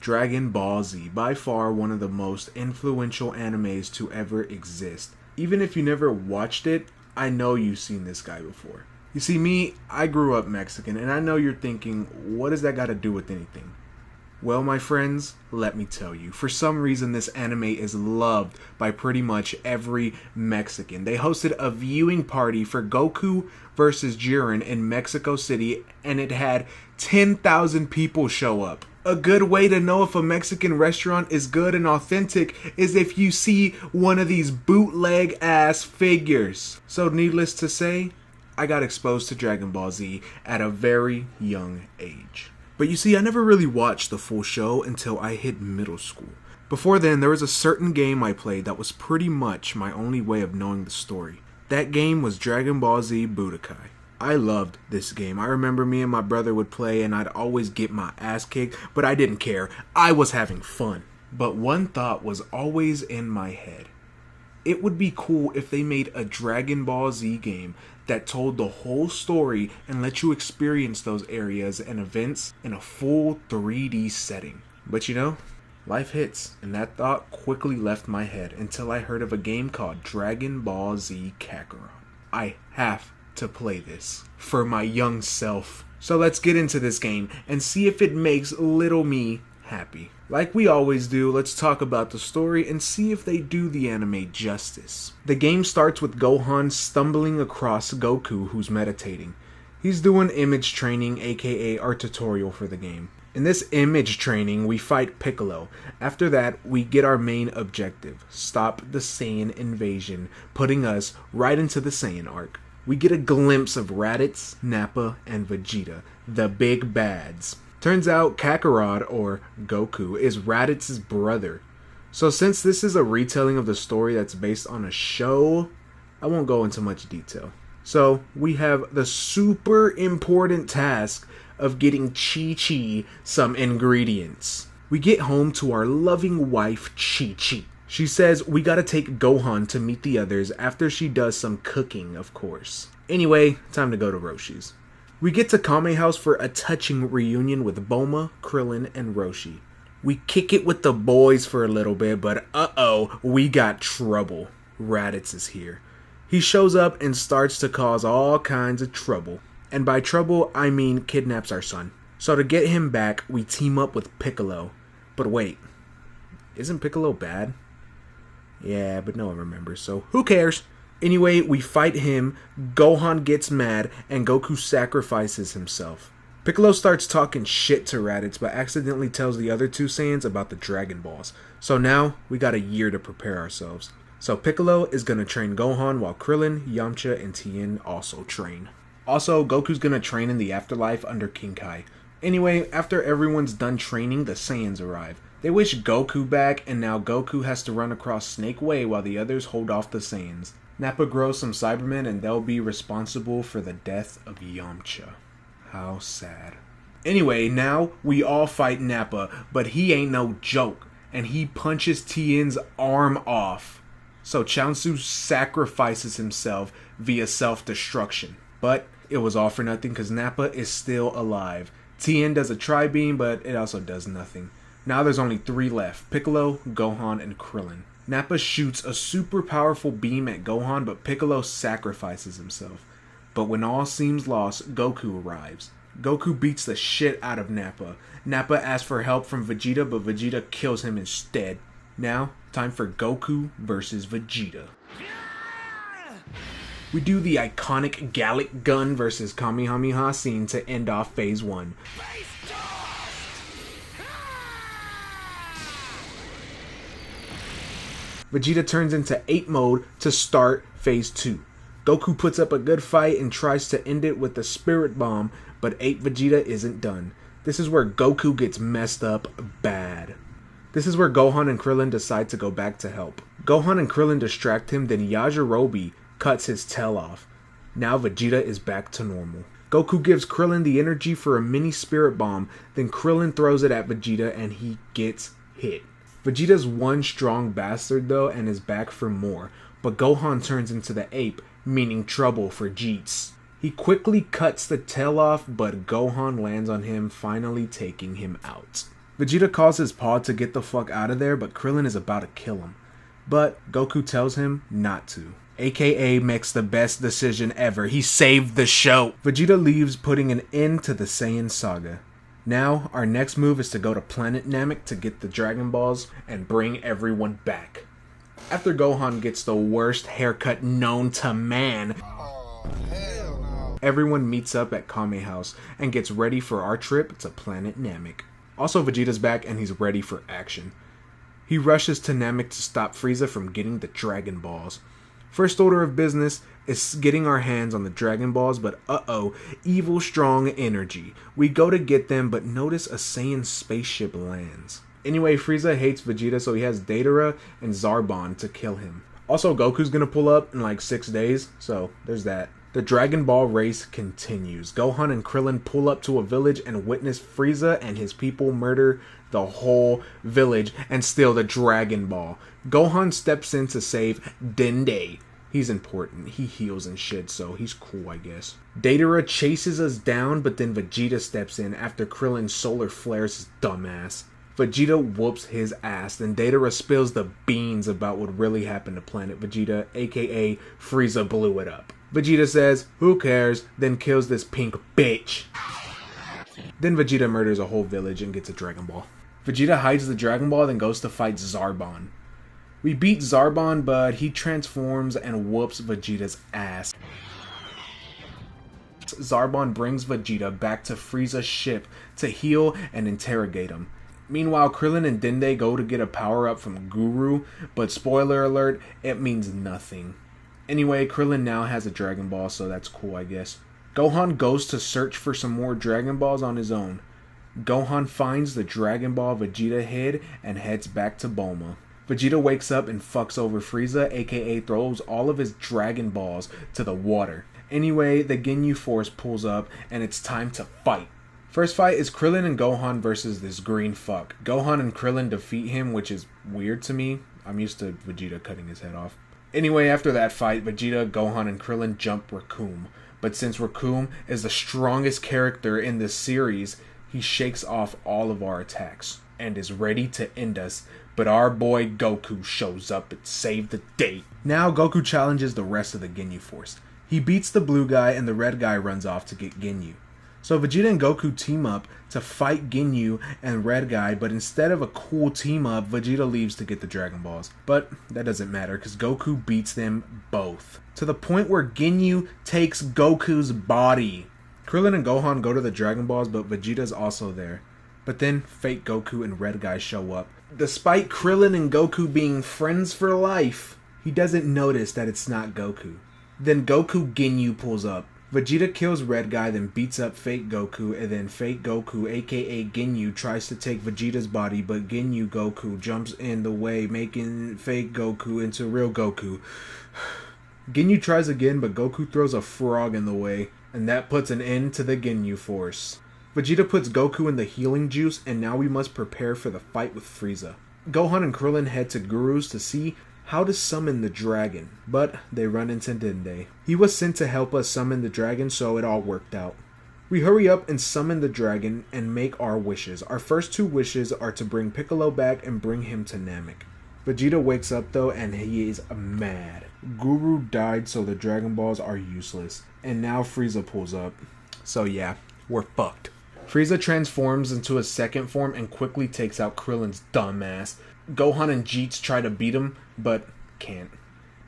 Dragon Ball Z, by far one of the most influential animes to ever exist. Even if you never watched it, I know you've seen this guy before. You see, me, I grew up Mexican, and I know you're thinking, what does that got to do with anything? Well, my friends, let me tell you. For some reason, this anime is loved by pretty much every Mexican. They hosted a viewing party for Goku versus Jiren in Mexico City, and it had 10,000 people show up. A good way to know if a Mexican restaurant is good and authentic is if you see one of these bootleg ass figures. So needless to say, I got exposed to Dragon Ball Z at a very young age. But you see, I never really watched the full show until I hit middle school. Before then, there was a certain game I played that was pretty much my only way of knowing the story. That game was Dragon Ball Z Budokai. I loved this game. I remember me and my brother would play and I'd always get my ass kicked, but I didn't care. I was having fun. But one thought was always in my head. It would be cool if they made a Dragon Ball Z game that told the whole story and let you experience those areas and events in a full 3D setting. But you know, life hits, and that thought quickly left my head until I heard of a game called Dragon Ball Z Kakarot. I have to play this for my young self. So let's get into this game and see if it makes little me happy. Like we always do, let's talk about the story and see if they do the anime justice. The game starts with Gohan stumbling across Goku, who's meditating. He's doing image training, aka our tutorial for the game. In this image training, we fight Piccolo. After that, we get our main objective, stop the Saiyan invasion, putting us right into the Saiyan arc. We get a glimpse of Raditz, Nappa, and Vegeta, the big bads. Turns out Kakarot, or Goku, is Raditz's brother. So since this is a retelling of the story that's based on a show, I won't go into much detail. So we have the super important task of getting Chi-Chi some ingredients. We get home to our loving wife, Chi-Chi. She says we gotta take Gohan to meet the others after she does some cooking, of course. Anyway, time to go to Roshi's. We get to Kame House for a touching reunion with Bulma, Krillin, and Roshi. We kick it with the boys for a little bit, but we got trouble. Raditz is here. He shows up and starts to cause all kinds of trouble. And by trouble, I mean kidnaps our son. So to get him back, we team up with Piccolo. But wait, isn't Piccolo bad? Yeah, but no one remembers, so who cares? Anyway, we fight him, Gohan gets mad, and Goku sacrifices himself. Piccolo starts talking shit to Raditz, but accidentally tells the other two Saiyans about the Dragon Balls. So now, we got a year to prepare ourselves. So Piccolo is gonna train Gohan, while Krillin, Yamcha, and Tien also train. Also, Goku's gonna train in the afterlife under King Kai. Anyway, after everyone's done training, the Saiyans arrive. They wish Goku back, and now Goku has to run across Snake Way while the others hold off the Saiyans. Nappa grows some Cybermen and they'll be responsible for the death of Yamcha. How sad. Anyway, now we all fight Nappa, but he ain't no joke, and he punches Tien's arm off. So Chaozu sacrifices himself via self-destruction. But it was all for nothing because Nappa is still alive. Tien does a tri-beam, but it also does nothing. Now there's only 3 left, Piccolo, Gohan, and Krillin. Nappa shoots a super powerful beam at Gohan, but Piccolo sacrifices himself. But when all seems lost, Goku arrives. Goku beats the shit out of Nappa. Nappa asks for help from Vegeta, but Vegeta kills him instead. Now, time for Goku versus Vegeta. We do the iconic Gallic Gun versus Kamehameha scene to end off Phase 1. Vegeta turns into Ape mode to start Phase 2. Goku puts up a good fight and tries to end it with the Spirit Bomb, but Ape Vegeta isn't done. This is where Goku gets messed up bad. This is where Gohan and Krillin decide to go back to help. Gohan and Krillin distract him, then Yajirobe cuts his tail off. Now Vegeta is back to normal. Goku gives Krillin the energy for a mini Spirit Bomb, then Krillin throws it at Vegeta and he gets hit. Vegeta's one strong bastard though and is back for more, but Gohan turns into the ape, meaning trouble for Jeets. He quickly cuts the tail off, but Gohan lands on him, finally taking him out. Vegeta calls his paw to get the fuck out of there, but Krillin is about to kill him. But Goku tells him not to. AKA makes the best decision ever. He saved the show. Vegeta leaves, putting an end to the Saiyan saga. Now, our next move is to go to Planet Namek to get the Dragon Balls and bring everyone back. After Gohan gets the worst haircut known to man, everyone meets up at Kame House and gets ready for our trip to Planet Namek. Also, Vegeta's back and he's ready for action. He rushes to Namek to stop Frieza from getting the Dragon Balls. First order of business is getting our hands on the Dragon Balls, but evil strong energy. We go to get them, but notice a Saiyan spaceship lands. Anyway, Frieza hates Vegeta, so he has Datara and Zarbon to kill him. Also, Goku's gonna pull up in like 6 days, so there's that. The Dragon Ball race continues. Gohan and Krillin pull up to a village and witness Frieza and his people murder the whole village and steal the Dragon Ball. Gohan steps in to save Dende. He's important. He heals and shit, so he's cool, I guess. Datara chases us down, but then Vegeta steps in after Krillin solar flares his dumbass. Vegeta whoops his ass, then Datara spills the beans about what really happened to Planet Vegeta, aka Frieza blew it up. Vegeta says, who cares, then kills this pink bitch. Then Vegeta murders a whole village and gets a Dragon Ball. Vegeta hides the Dragon Ball, then goes to fight Zarbon. We beat Zarbon, but he transforms and whoops Vegeta's ass. Zarbon brings Vegeta back to Frieza's ship to heal and interrogate him. Meanwhile, Krillin and Dende go to get a power-up from Guru, but spoiler alert, it means nothing. Anyway, Krillin now has a Dragon Ball, so that's cool, I guess. Gohan goes to search for some more Dragon Balls on his own. Gohan finds the Dragon Ball Vegeta hid and heads back to Bulma. Vegeta wakes up and fucks over Frieza, aka throws all of his Dragon Balls to the water. Anyway, the Ginyu Force pulls up and it's time to fight. First fight is Krillin and Gohan versus this green fuck. Gohan and Krillin defeat him, which is weird to me. I'm used to Vegeta cutting his head off. Anyway, after that fight, Vegeta, Gohan, and Krillin jump Recoome. But since Recoome is the strongest character in this series, he shakes off all of our attacks and is ready to end us. But our boy Goku shows up and saves the day. Now Goku challenges the rest of the Ginyu Force. He beats the blue guy and the red guy runs off to get Ginyu. So Vegeta and Goku team up to fight Ginyu and Red Guy, but instead of a cool team up, Vegeta leaves to get the Dragon Balls. But that doesn't matter because Goku beats them both. To the point where Ginyu takes Goku's body. Krillin and Gohan go to the Dragon Balls, but Vegeta's also there. But then fake Goku and Red Guy show up. Despite Krillin and Goku being friends for life, he doesn't notice that it's not Goku. Then Goku Ginyu pulls up. Vegeta kills Red Guy, then beats up fake Goku, and then fake Goku, aka Ginyu, tries to take Vegeta's body, but Ginyu Goku jumps in the way, making fake Goku into real Goku. Ginyu tries again, but Goku throws a frog in the way, and that puts an end to the Ginyu Force. Vegeta puts Goku in the healing juice, and now we must prepare for the fight with Frieza. Gohan and Krillin head to Guru's to see how to summon the dragon, but they run into Dende. He was sent to help us summon the dragon, so it all worked out. We hurry up and summon the dragon and make our wishes. Our first two wishes are to bring Piccolo back and bring him to Namek. Vegeta wakes up though and he is mad. Guru died, so the Dragon Balls are useless. And now Frieza pulls up. So yeah, we're fucked. Frieza transforms into a second form and quickly takes out Krillin's dumb ass. Gohan and Jeets try to beat him, but can't.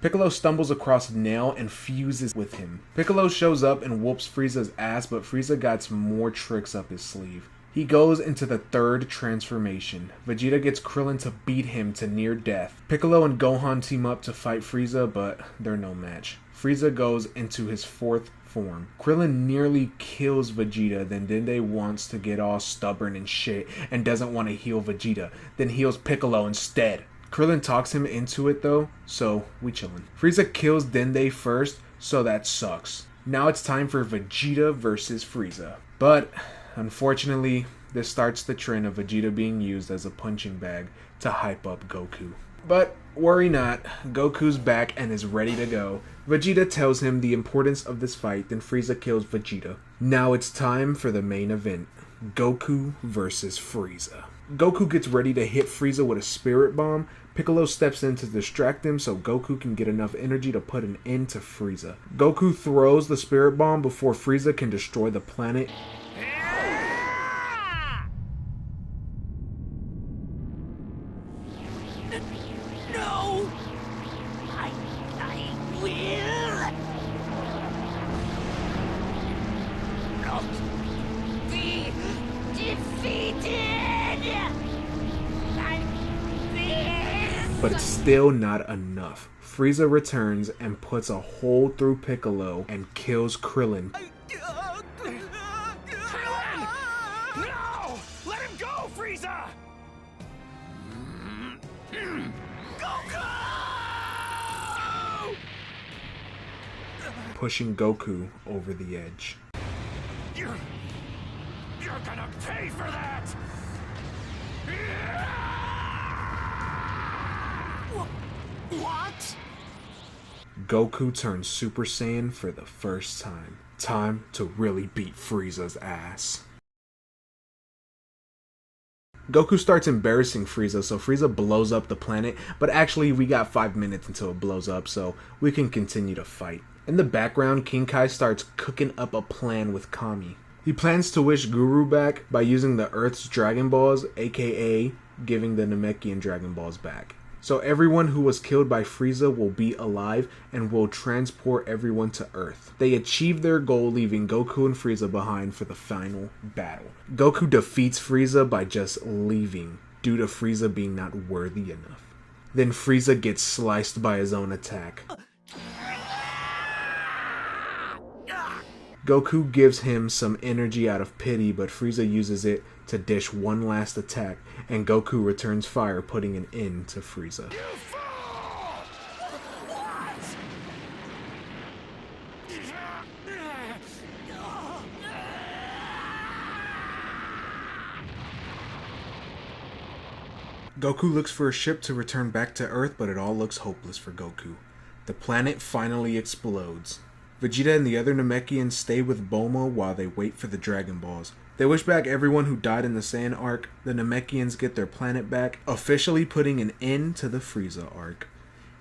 Piccolo stumbles across Nail and fuses with him. Piccolo shows up and whoops Frieza's ass, but Frieza got some more tricks up his sleeve. He goes into the third transformation. Vegeta gets Krillin to beat him to near death. Piccolo and Gohan team up to fight Frieza, but they're no match. Frieza goes into his fourth form. Krillin nearly kills Vegeta, then Dende wants to get all stubborn and shit and doesn't want to heal Vegeta, then heals Piccolo instead. Krillin talks him into it though, so we chillin'. Frieza kills Dende first, so that sucks. Now it's time for Vegeta versus Frieza. But unfortunately, this starts the trend of Vegeta being used as a punching bag to hype up Goku. But worry not, Goku's back and is ready to go. Vegeta tells him the importance of this fight, then Frieza kills Vegeta. Now it's time for the main event, Goku versus Frieza. Goku gets ready to hit Frieza with a spirit bomb. Piccolo steps in to distract him so Goku can get enough energy to put an end to Frieza. Goku throws the spirit bomb before Frieza can destroy the planet. No! I will not be defeated like this! But it's still not enough. Frieza returns and puts a hole through Piccolo and kills Krillin. Krillin! No! Let him go, Frieza! Goku! Pushing Goku over the edge. You're gonna pay for that! What? Goku turns Super Saiyan for the first time. Time to really beat Frieza's ass. Goku starts embarrassing Frieza, so Frieza blows up the planet, but actually we got 5 minutes until it blows up, so we can continue to fight. In the background, King Kai starts cooking up a plan with Kami. He plans to wish Guru back by using the Earth's Dragon Balls, aka giving the Namekian Dragon Balls back. So everyone who was killed by Frieza will be alive and will transport everyone to Earth. They achieve their goal, leaving Goku and Frieza behind for the final battle. Goku defeats Frieza by just leaving, due to Frieza being not worthy enough. Then Frieza gets sliced by his own attack. Goku gives him some energy out of pity, but Frieza uses it to dish one last attack, and Goku returns fire, putting an end to Frieza. You fool! What? Goku looks for a ship to return back to Earth, but it all looks hopeless for Goku. The planet finally explodes. Vegeta and the other Namekians stay with Bulma while they wait for the Dragon Balls. They wish back everyone who died in the Saiyan arc. The Namekians get their planet back, officially putting an end to the Frieza arc.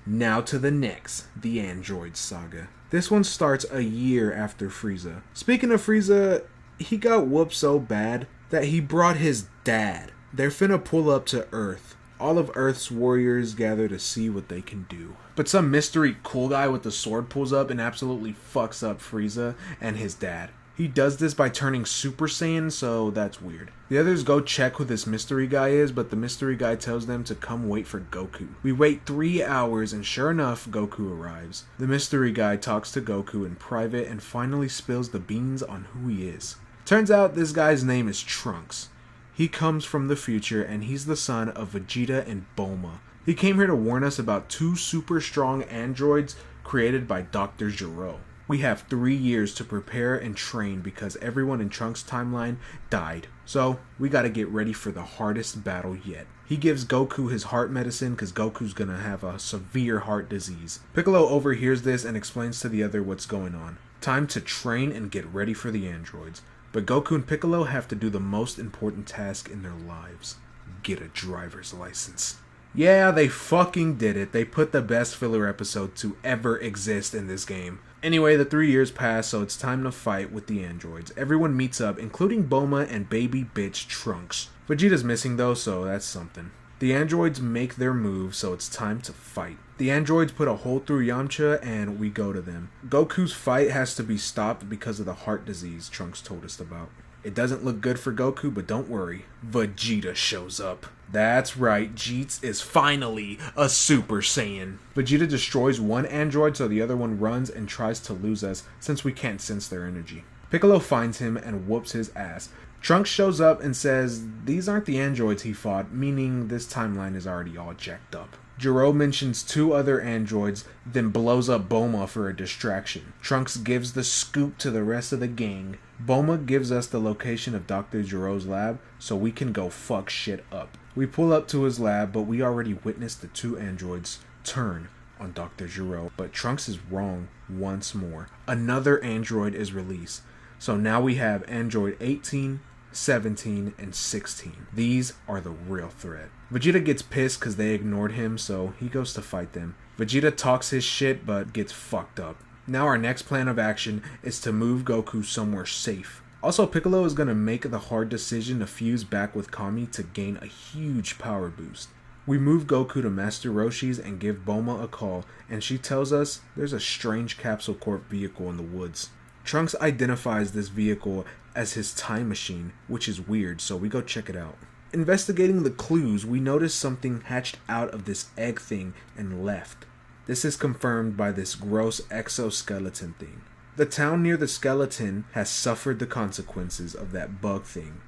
Now to the next, the Android Saga. This one starts a year after Frieza. Speaking of Frieza, he got whooped so bad that he brought his dad. They're finna pull up to Earth. All of Earth's warriors gather to see what they can do. But some mystery cool guy with the sword pulls up and absolutely fucks up Frieza and his dad. He does this by turning Super Saiyan, so that's weird. The others go check who this mystery guy is, but the mystery guy tells them to come wait for Goku. We wait 3 hours, and sure enough, Goku arrives. The mystery guy talks to Goku in private and finally spills the beans on who he is. Turns out this guy's name is Trunks. He comes from the future, and he's the son of Vegeta and Bulma. He came here to warn us about 2 super strong androids created by Dr. Gero. We have 3 years to prepare and train because everyone in Trunks' timeline died. So, we gotta get ready for the hardest battle yet. He gives Goku his heart medicine because Goku's gonna have a severe heart disease. Piccolo overhears this and explains to the other what's going on. Time to train and get ready for the androids. But Goku and Piccolo have to do the most important task in their lives. Get a driver's license. Yeah, they fucking did it. They put the best filler episode to ever exist in this game. Anyway, the 3 years pass, so it's time to fight with the androids. Everyone meets up, including Bulma and baby bitch Trunks. Vegeta's missing though, so that's something. The androids make their move, so it's time to fight. The androids put a hole through Yamcha, and we go to them. Goku's fight has to be stopped because of the heart disease Trunks told us about. It doesn't look good for Goku, but don't worry, Vegeta shows up. That's right, Jeets is finally a Super Saiyan. Vegeta destroys one android so the other one runs and tries to lose us since we can't sense their energy. Piccolo finds him and whoops his ass. Trunks shows up and says these aren't the androids he fought, meaning this timeline is already all jacked up. Gero mentions 2 other androids, then blows up Bulma for a distraction. Trunks gives the scoop to the rest of the gang. Bulma gives us the location of Dr. Gero's lab, so we can go fuck shit up. We pull up to his lab, but we already witnessed the 2 androids turn on Dr. Gero. But Trunks is wrong once more. Another android is released. So now we have Android 18, 17, and 16. These are the real threat. Vegeta gets pissed because they ignored him, so he goes to fight them. Vegeta talks his shit but gets fucked up. Now our next plan of action is to move Goku somewhere safe. Also, Piccolo is going to make the hard decision to fuse back with Kami to gain a huge power boost. We move Goku to Master Roshi's and give Bulma a call, and she tells us there's a strange Capsule Corp vehicle in the woods. Trunks identifies this vehicle as his time machine, which is weird, so we go check it out. Investigating the clues, we notice something hatched out of this egg thing and left. This is confirmed by this gross exoskeleton thing. The town near the skeleton has suffered the consequences of that bug thing.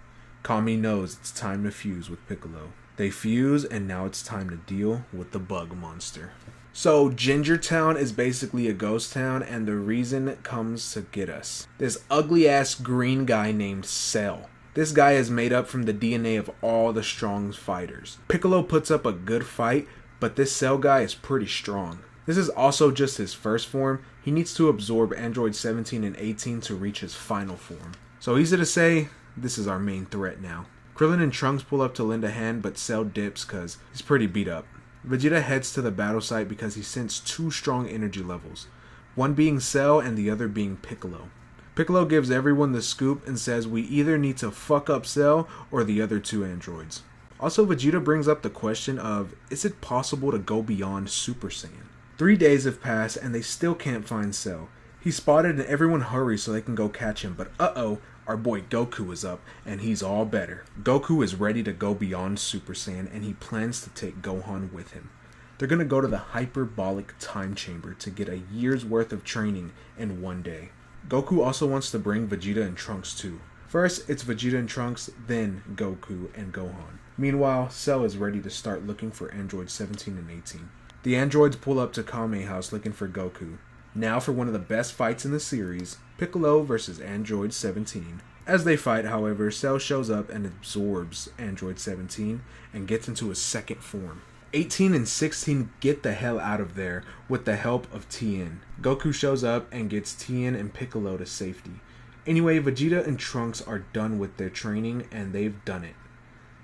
Kami knows it's time to fuse with Piccolo. They fuse, and now it's time to deal with the bug monster. So, Ginger Town is basically a ghost town, and the reason it comes to get us. This ugly-ass green guy named Cell. This guy is made up from the DNA of all the strong fighters. Piccolo puts up a good fight, but this Cell guy is pretty strong. This is also just his first form. He needs to absorb Android 17 and 18 to reach his final form. So easy to say, this is our main threat now. Krillin and Trunks pull up to lend a hand, but Cell dips cause he's pretty beat up. Vegeta heads to the battle site because he sensed two strong energy levels, one being Cell and the other being Piccolo. Piccolo gives everyone the scoop and says we either need to fuck up Cell or the other two androids. Also, Vegeta brings up the question of, is it possible to go beyond Super Saiyan? 3 days have passed and they still can't find Cell. He's spotted and everyone hurries so they can go catch him, but our boy Goku is up and he's all better. Goku is ready to go beyond Super Saiyan and he plans to take Gohan with him. They're gonna go to the hyperbolic time chamber to get a year's worth of training in one day. Goku also wants to bring Vegeta and Trunks too. First, it's Vegeta and Trunks, then Goku and Gohan. Meanwhile, Cell is ready to start looking for Android 17 and 18. The androids pull up to Kame House looking for Goku. Now for one of the best fights in the series, Piccolo versus Android 17. As they fight, however, Cell shows up and absorbs Android 17 and gets into his second form. 18 and 16 get the hell out of there with the help of Tien. Goku shows up and gets Tien and Piccolo to safety. Anyway, Vegeta and Trunks are done with their training and they've done it.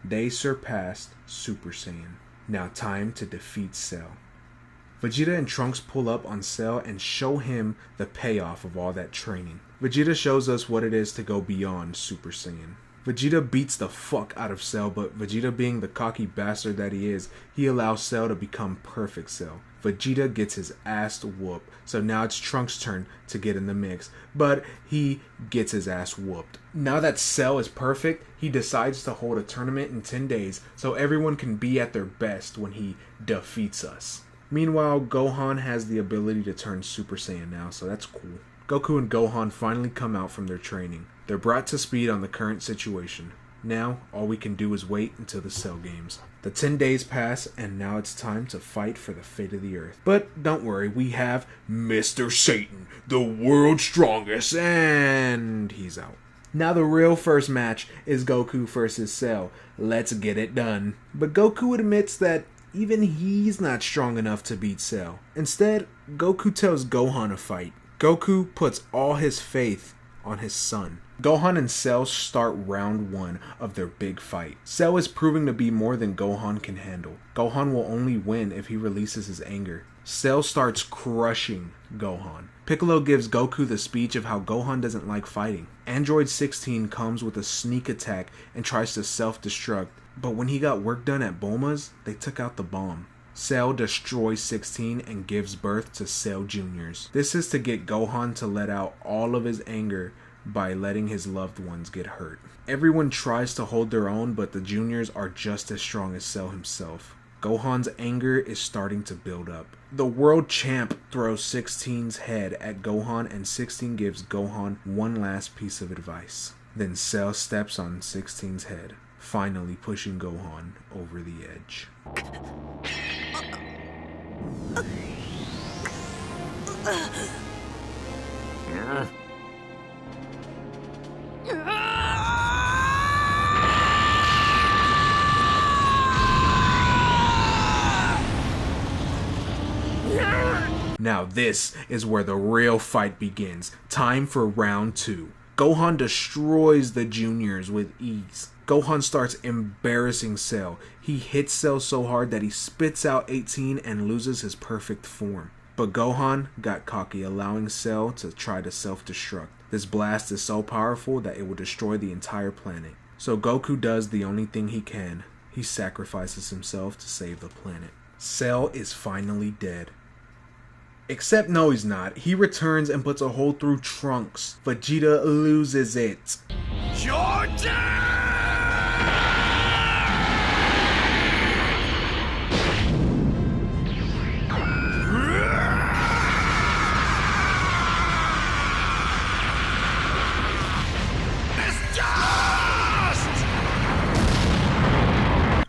They surpassed Super Saiyan. Now time to defeat Cell. Vegeta and Trunks pull up on Cell and show him the payoff of all that training. Vegeta shows us what it is to go beyond Super Saiyan. Vegeta beats the fuck out of Cell, but Vegeta being the cocky bastard that he is, he allows Cell to become Perfect Cell. Vegeta gets his ass whooped, so now it's Trunks' turn to get in the mix, but he gets his ass whooped. Now that Cell is perfect, he decides to hold a tournament in 10 days so everyone can be at their best when he defeats us. Meanwhile, Gohan has the ability to turn Super Saiyan now, so that's cool. Goku and Gohan finally come out from their training. They're brought to speed on the current situation. Now, all we can do is wait until the Cell games. The 10 days pass, and now it's time to fight for the fate of the Earth. But don't worry, we have Mr. Satan, the world's strongest, and he's out. Now the real first match is Goku versus Cell. Let's get it done. But Goku admits that even he's not strong enough to beat Cell. Instead, Goku tells Gohan to fight. Goku puts all his faith on his son. Gohan and Cell start round 1 of their big fight. Cell is proving to be more than Gohan can handle. Gohan will only win if he releases his anger. Cell starts crushing Gohan. Piccolo gives Goku the speech of how Gohan doesn't like fighting. Android 16 comes with a sneak attack and tries to self-destruct, but when he got work done at Bulma's, they took out the bomb. Cell destroys 16 and gives birth to Cell Juniors. This is to get Gohan to let out all of his anger by letting his loved ones get hurt. Everyone tries to hold their own, but the Juniors are just as strong as Cell himself. Gohan's anger is starting to build up. The world champ throws 16's head at Gohan and 16 gives Gohan one last piece of advice. Then Cell steps on 16's head, finally pushing Gohan over the edge. Now this is where the real fight begins. Time for round 2. Gohan destroys the juniors with ease. Gohan starts embarrassing Cell. He hits Cell so hard that he spits out 18 and loses his perfect form. But Gohan got cocky, allowing Cell to try to self-destruct. This blast is so powerful that it will destroy the entire planet. So Goku does the only thing he can. He sacrifices himself to save the planet. Cell is finally dead. Except no, he's not. He returns and puts a hole through Trunks. Vegeta loses it. Jordan!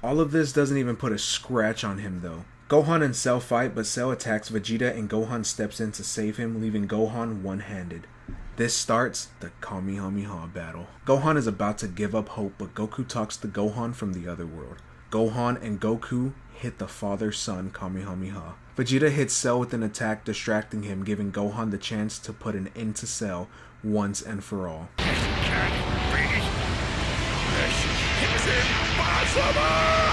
All of this doesn't even put a scratch on him though. Gohan and Cell fight, but Cell attacks Vegeta and Gohan steps in to save him, leaving Gohan one-handed. This starts the Kamehameha battle. Gohan is about to give up hope, but Goku talks to Gohan from the other world. Gohan and Goku hit the father-son Kamehameha. Vegeta hits Cell with an attack, distracting him, giving Gohan the chance to put an end to Cell once and for all. This can't be. This is impossible!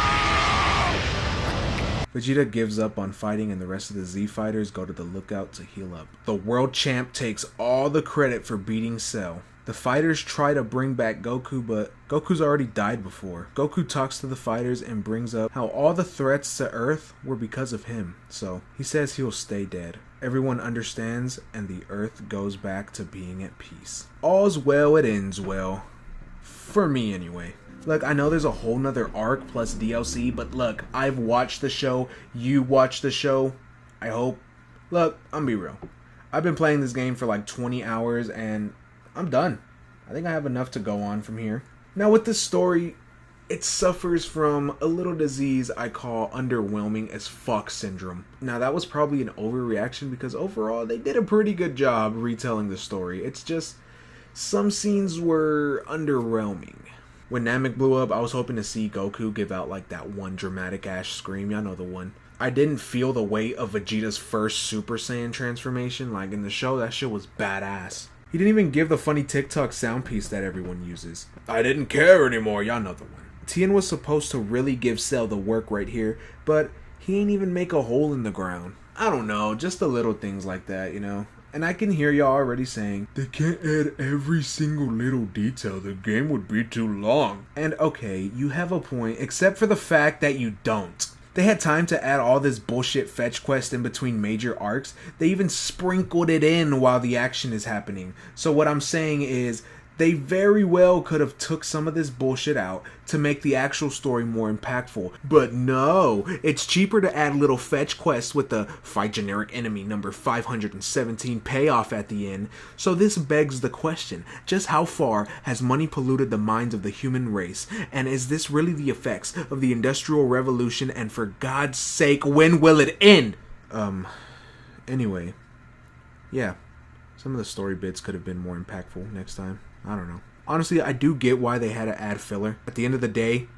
Vegeta gives up on fighting and the rest of the Z fighters go to the lookout to heal up. The world champ takes all the credit for beating Cell. The fighters try to bring back Goku, but Goku's already died before. Goku talks to the fighters and brings up how all the threats to Earth were because of him, so he says he'll stay dead. Everyone understands and the Earth goes back to being at peace. All's well, it ends well. For me anyway. Look, I know there's a whole nother arc plus DLC, but look, I've watched the show, you watched the show, I hope. Look, I'm be real. I've been playing this game for like 20 hours and I'm done. I think I have enough to go on from here. Now with this story, it suffers from a little disease I call underwhelming as fuck syndrome. Now that was probably an overreaction because overall they did a pretty good job retelling the story. It's just some scenes were underwhelming. When Namek blew up, I was hoping to see Goku give out like that one dramatic ass scream. Y'all know the one. I didn't feel the weight of Vegeta's first Super Saiyan transformation. Like in the show, that shit was badass. He didn't even give the funny TikTok sound piece that everyone uses. I didn't care anymore. Y'all know the one. Tien was supposed to really give Cell the work right here, but he ain't even make a hole in the ground. I don't know, just the little things like that, you know. And I can hear y'all already saying, they can't add every single little detail, the game would be too long. And okay, you have a point, except for the fact that you don't. They had time to add all this bullshit fetch quest in between major arcs. They even sprinkled it in while the action is happening. So what I'm saying is, they very well could have took some of this bullshit out to make the actual story more impactful. But no, it's cheaper to add little fetch quests with the fight generic enemy number 517 payoff at the end. So this begs the question, just how far has money polluted the minds of the human race? And is this really the effects of the Industrial Revolution? And for God's sake, when will it end? Anyway, yeah, some of the story bits could have been more impactful next time. I don't know. Honestly, I do get why they had to add filler. At the end of the day,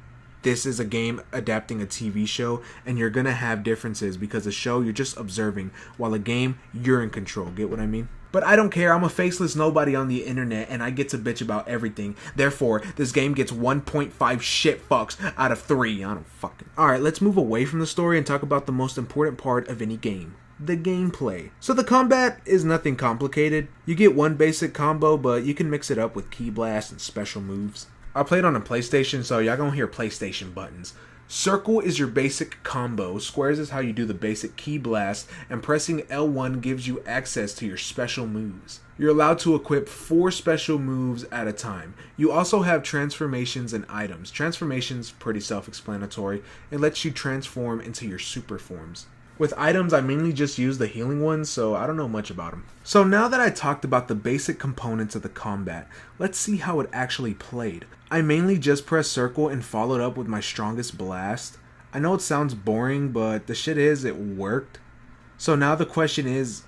this is a game adapting a TV show, and you're gonna have differences because a show you're just observing, while a game you're in control. Get what I mean? But I don't care. I'm a faceless nobody on the internet, and I get to bitch about everything. Therefore, this game gets 1.5 shit fucks out of 3. I don't fucking... Alright, let's move away from the story and talk about the most important part of any game. The gameplay. So the combat is nothing complicated. You get one basic combo, but you can mix it up with key blast and special moves. I played on a PlayStation, so y'all gonna hear PlayStation buttons. Circle is your basic combo, squares is how you do the basic key blast, and pressing L1 gives you access to your special moves. You're allowed to equip 4 special moves at a time. You also have transformations and items. Transformations, pretty self-explanatory. It lets you transform into your super forms. With items, I mainly just use the healing ones, so I don't know much about them. So now that I talked about the basic components of the combat, let's see how it actually played. I mainly just pressed circle and followed up with my strongest blast. I know it sounds boring, but the shit is, it worked. So now the question is,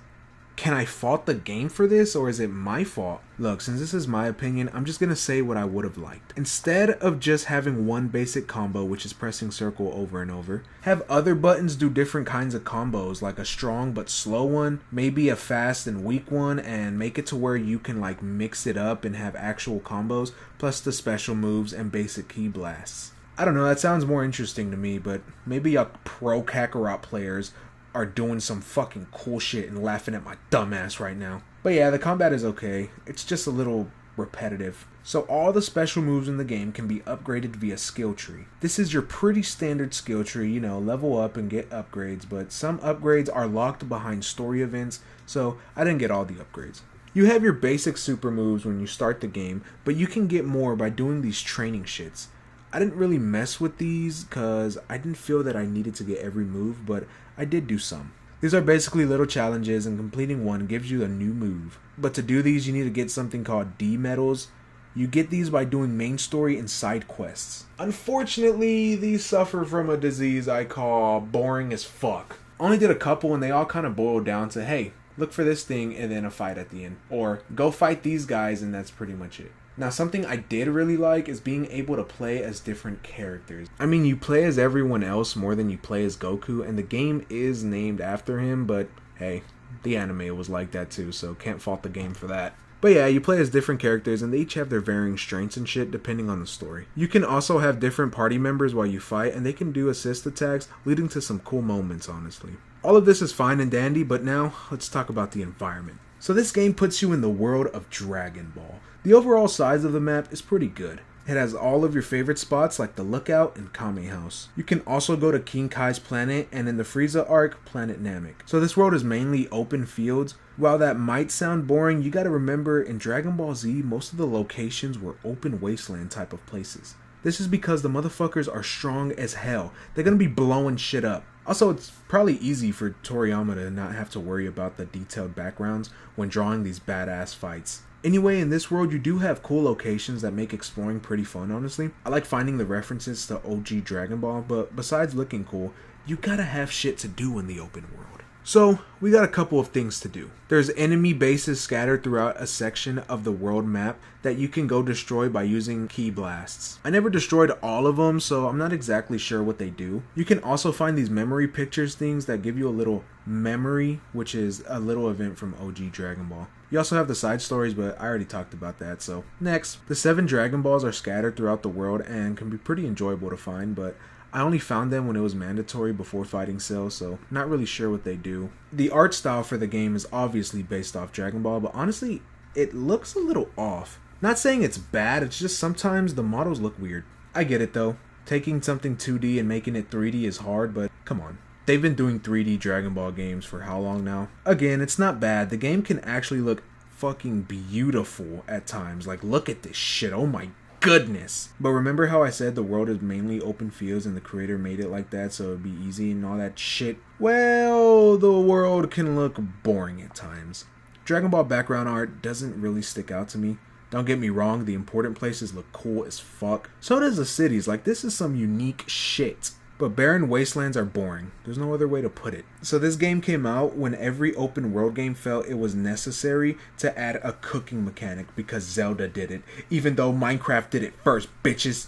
Can I fault the game for this, or is it my fault? Look, since this is my opinion, I'm just gonna say what I would have liked. Instead of just having one basic combo, which is pressing circle over and over, have other buttons do different kinds of combos, like a strong but slow one, maybe a fast and weak one, and make it to where you can like mix it up and have actual combos, plus the special moves and basic key blasts. I don't know, that sounds more interesting to me, but maybe y'all pro Kakarot players are doing some fucking cool shit and laughing at my dumbass right now. But yeah, the combat is okay. It's just a little repetitive. So all the special moves in the game can be upgraded via skill tree. This is your pretty standard skill tree, you know, level up and get upgrades, but some upgrades are locked behind story events, so I didn't get all the upgrades. You have your basic super moves when you start the game, but you can get more by doing these training shits. I didn't really mess with these because I didn't feel that I needed to get every move, but I did do some. These are basically little challenges, and completing one gives you a new move. But to do these, you need to get something called D medals. You get these by doing main story and side quests. Unfortunately, these suffer from a disease I call boring as fuck. Only did a couple, and they all kind of boiled down to, hey, look for this thing and then a fight at the end. Or go fight these guys, and that's pretty much it. Now, something I did really like is being able to play as different characters. I mean, you play as everyone else more than you play as Goku, and the game is named after him, but hey, the anime was like that too, so can't fault the game for that. But yeah, you play as different characters, and they each have their varying strengths and shit depending on the story. You can also have different party members while you fight, and they can do assist attacks, leading to some cool moments, honestly. All of this is fine and dandy, but now, let's talk about the environment. So this game puts you in the world of Dragon Ball. The overall size of the map is pretty good. It has all of your favorite spots like the Lookout and Kame House. You can also go to King Kai's planet, and in the Frieza arc, Planet Namek. So this world is mainly open fields. While that might sound boring, you gotta remember in Dragon Ball Z, most of the locations were open wasteland type of places. This is because the motherfuckers are strong as hell. They're gonna be blowing shit up. Also, it's probably easy for Toriyama to not have to worry about the detailed backgrounds when drawing these badass fights. Anyway, in this world, you do have cool locations that make exploring pretty fun, honestly. I like finding the references to OG Dragon Ball, but besides looking cool, you gotta have shit to do in the open world. So, we got a couple of things to do. There's enemy bases scattered throughout a section of the world map that you can go destroy by using key blasts. I never destroyed all of them, so I'm not exactly sure what they do. You can also find these memory pictures things that give you a little memory, which is a little event from OG Dragon Ball. You also have the side stories, but I already talked about that, so next. The 7 Dragon Balls are scattered throughout the world and can be pretty enjoyable to find, but I only found them when it was mandatory before fighting Cell, so not really sure what they do. The art style for the game is obviously based off Dragon Ball, but honestly, it looks a little off. Not saying it's bad, it's just sometimes the models look weird. I get it though. Taking something 2D and making it 3D is hard, but come on. They've been doing 3D Dragon Ball games for how long now? Again, it's not bad. The game can actually look fucking beautiful at times. Like, look at this shit. Oh my goodness. But remember how I said the world is mainly open fields and the creator made it like that so it'd be easy and all that shit? Well, the world can look boring at times. Dragon Ball background art doesn't really stick out to me. Don't get me wrong, the important places look cool as fuck. So does the cities. Like, this is some unique shit. But barren wastelands are boring. There's no other way to put it. So this game came out when every open world game felt it was necessary to add a cooking mechanic because Zelda did it, even though Minecraft did it first, bitches.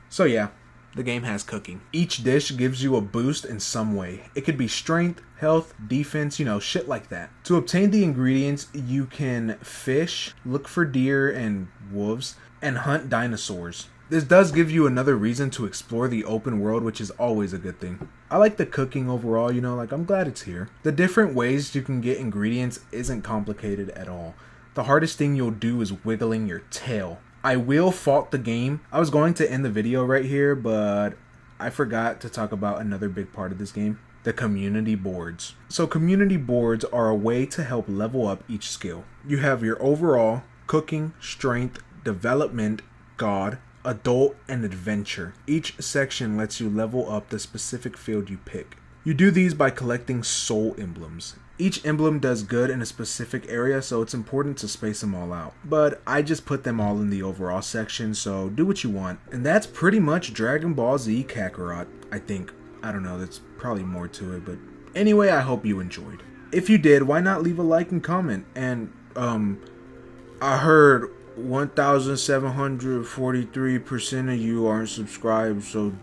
So yeah, the game has cooking. Each dish gives you a boost in some way. It could be strength, health, defense, you know, shit like that. To obtain the ingredients, you can fish, look for deer and wolves, and hunt dinosaurs. This does give you another reason to explore the open world, which is always a good thing. I like the cooking overall, you know, like I'm glad it's here. The different ways you can get ingredients isn't complicated at all. The hardest thing you'll do is wiggling your tail. I will fault the game. I was going to end the video right here, but I forgot to talk about another big part of this game. The community boards. So community boards are a way to help level up each skill. You have your overall, cooking, strength, development, god, adult, and adventure. Each section lets you level up the specific field you pick. You do these by collecting soul emblems. Each emblem does good in a specific area, so it's important to space them all out. But I just put them all in the overall section, so do what you want. And that's pretty much Dragon Ball Z Kakarot, I think. I don't know, there's probably more to it, but anyway, I hope you enjoyed. if you did, why not leave a like and comment? And I heard 1,743% of you aren't subscribed, so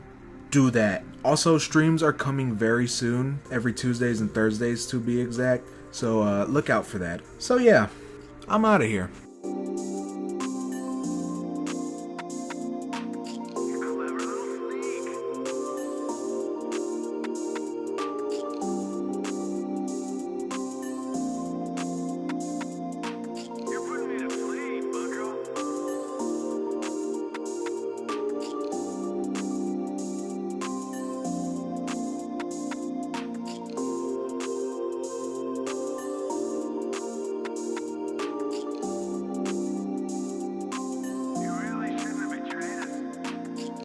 do that. Also, streams are coming very soon, every Tuesdays and Thursdays to be exact, so look out for that. So yeah, I'm out of here.